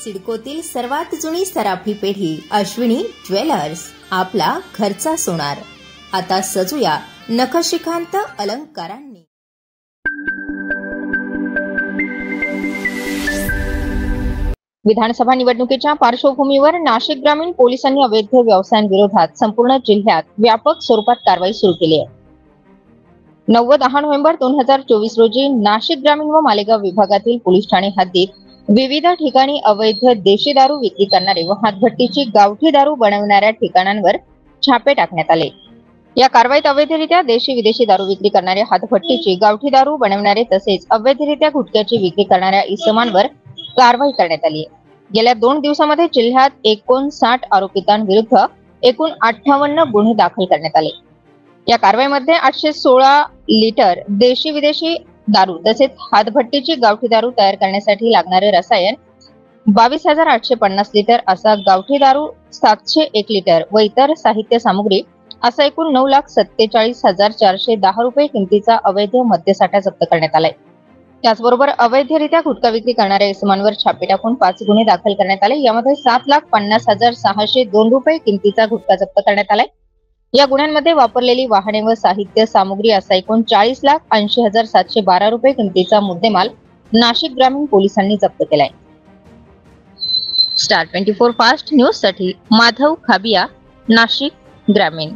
सिडकोतील सर्वात जुनी सराफी पेढी अश्विनी ज्वेलर्स, आपला घरचा सोनार. आता सजूया नखशिखांत अलंकारांनी. विधानसभा निवडणुकीच्या पार्श्वभूमीवर नाशिक ग्रामीण पोलिसांनी अवैध व्यवसायांविरोधात संपूर्ण जिल्ह्यात व्यापक स्वरूपात कारवाई सुरू केली आहे. 9-10 नोव्हेंबर 2024 रोजी नाशिक ग्रामीण व मालेगाव विभागातील पोलीस ठाणे हद्दीत विविध ठिकाणी अवैध देशी दारू विक्री करणारे व हातभट्टीची गावठी दारू बनवणाऱ्या ठिकाणांवर छापे टाकण्यात आले. या कारवाईत अवैधरित्या देशी विदेशी दारू विक्री करणारे, हातभट्टीची गावठी दारू बनवणारे तसेच अवैधरित्या गुटख्याची विक्री करणाऱ्या इसमांवर कारवाई करण्यात आली. गेल्या 2 दिवसांमध्ये जिल्ह्यात 59 आरोपितांविरुद्ध एकूण 58 गुन्हे दाखल करण्यात आले. या कारवाईमध्ये 816 लिटर देशी विदेशी दारू तसेच हातभट्टीची गावठी दारू तयार करण्यासाठी लागणारे रसायन, 22,850 लिटर असा गावठी दारू, 701 लिटर व इतर साहित्य सामुग्री असा एकूण 9,47,410 रुपये किमतीचा अवैध मद्यसाठा जप्त करण्यात आलाय. त्याचबरोबर अवैधरित्या गुटखा विक्री करणाऱ्या इसमांवर छापे टाकून 5 गुन्हे दाखल करण्यात आले. यामध्ये 7,50,602 रुपये किमतीचा गुटखा जप्त करण्यात आलाय. या गुन्ह्यांमध्ये वापरलेली वाहने व साहित्य सामुग्री असा एकूण 40,80,712 रुपये किमतीचा मुद्देमाल नाशिक ग्रामीण पोलिसांनी जप्त केलाय. स्टार 24 फास्ट न्यूज साठी माधव खाबिया, नाशिक ग्रामीण.